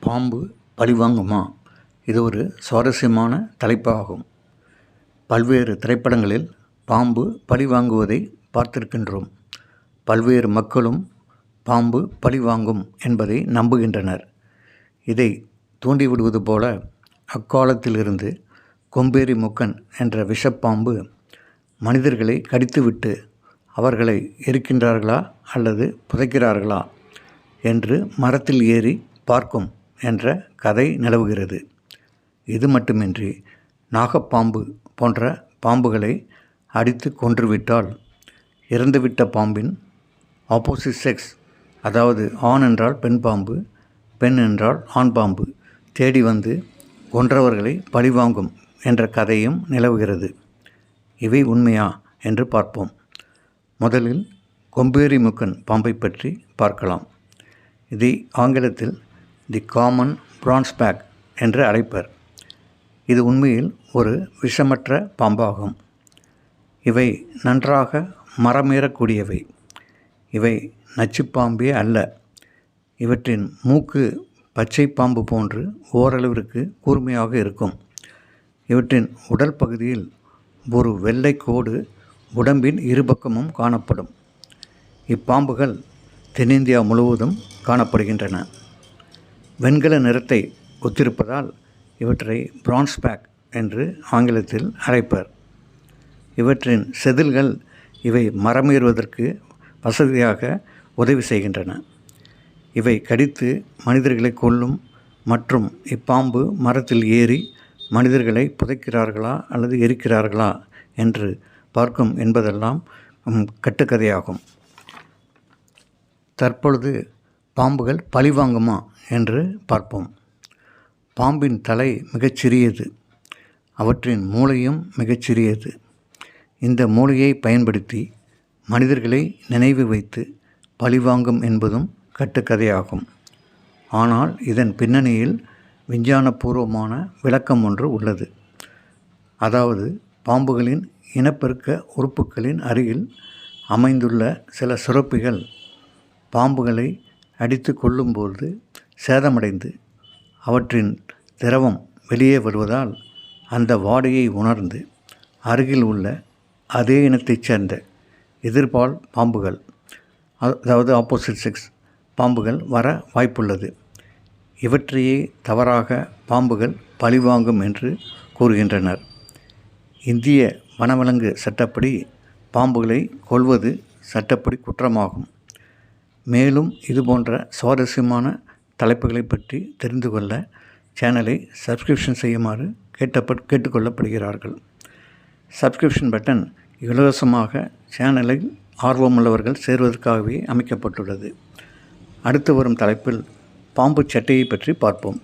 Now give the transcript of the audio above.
பாம்பு பழிவாங்குமா? இது ஒரு சுவாரஸ்யமான தலைப்பாகும். பல்வேறு திரைப்படங்களில் பாம்பு பழிவாங்குவதை பார்த்திருக்கின்றோம். பல்வேறு மக்களும் பாம்பு பழிவாங்கும் என்பதை நம்புகின்றனர். இதை தூண்டிவிடுவது போல அக்காலத்திலிருந்து கொம்பேறி மூக்கன் என்ற விஷப்பாம்பு மனிதர்களை கடித்துவிட்டு அவர்களை எரிக்கின்றார்களா அல்லது புதைக்கிறார்களா என்று மரத்தில் ஏறி பார்க்கும் என்ற கதை நிலவுகிறது. இது மட்டுமின்றி நாகப்பாம்பு போன்ற பாம்புகளை அடித்து கொன்றுவிட்டால் இறந்துவிட்ட பாம்பின் ஆப்போசிட் செக்ஸ், அதாவது ஆண் என்றால் பெண் பாம்பு, பெண் என்றால் ஆண் பாம்பு தேடி வந்து கொன்றவர்களை பழிவாங்கும் என்ற கதையும் நிலவுகிறது. இவை உண்மையா என்று பார்ப்போம். முதலில் கொம்பேரி மூக்கன் பாம்பை பற்றி பார்க்கலாம். இதை ஆங்கிலத்தில் தி காமன் பிரான்ஸ் பேக் என்று அழைப்பர். இது உண்மையில் ஒரு விஷமற்ற பாம்பாகும். இவை நன்றாக மரமேறக்கூடியவை. இவை நச்சுப்பாம்பே அல்ல. இவற்றின் மூக்கு பச்சை பாம்பு போன்று ஓரளவிற்கு கூர்மையாக இருக்கும். இவற்றின் உடல் பகுதியில் ஒரு வெள்ளை கோடு உடம்பின் இருபக்கமும் காணப்படும். இப்பாம்புகள் தென்னிந்தியா முழுவதும் காணப்படுகின்றன. வெண்கல நிறத்தை ஒத்திருப்பதால் இவற்றை பிரான்ஸ் பேக் என்று ஆங்கிலத்தில் அழைப்பர். இவற்றின் செதில்கள் இவை மரமேறுவதற்கு வசதியாக உதவி செய்கின்றன. இவை கடித்து மனிதர்களை கொல்லும் மற்றும் இப்பாம்பு மரத்தில் ஏறி மனிதர்களை புதைக்கிறார்களா அல்லது எரிக்கிறார்களா என்று பார்க்கும் என்பதெல்லாம் கட்டுக்கதையாகும். தற்பொழுது பாம்புகள் பழிவாங்குமா என்று பார்ப்போம். பாம்பின் தலை மிகச்சிறியது. அவற்றின் மூளையும் மிகச்சிறியது. இந்த மூளையை பயன்படுத்தி மனிதர்களை நினைவு வைத்து பழிவாங்கும் என்பதும் கட்டுக்கதையாகும். ஆனால் இதன் பின்னணியில் விஞ்ஞானபூர்வமான விளக்கம் ஒன்று உள்ளது. அதாவது பாம்புகளின் இனப்பெருக்க உறுப்புகளின் அருகில் அமைந்துள்ள சில சுரப்பிகள் பாம்புகளை அடித்து கொள்ளும்போது சேதமடைந்து அவற்றின் திரவம் வெளியே வருவதால் அந்த வாடையை உணர்ந்து அருகில் உள்ள அதே இனத்தைச் சேர்ந்த எதிர்பால் பாம்புகள், அதாவது ஆப்போசிட் செக்ஸ் பாம்புகள் வர வாய்ப்புள்ளது. இவற்றையே தவறாக பாம்புகள் பழிவாங்கும் என்று கூறுகின்றனர். இந்திய வனவிலங்கு சட்டப்படி பாம்புகளை கொல்வது சட்டப்படி குற்றமாகும். மேலும் இதுபோன்ற சுவாரஸ்யமான தலைப்புகளை பற்றி தெரிந்து கொள்ள சேனலை சப்ஸ்கிரிப்ஷன் செய்யுமாறு கேட்டுக்கொள்ளப்படுகிறார்கள். சப்ஸ்கிரிப்ஷன் பட்டன் இலவசமாக சேனலை ஆர்வமுள்ளவர்கள் சேர்வதற்காகவே அமைக்கப்பட்டுள்ளது. அடுத்து வரும் தலைப்பில் பாம்பு சட்டையை பற்றி பார்ப்போம்.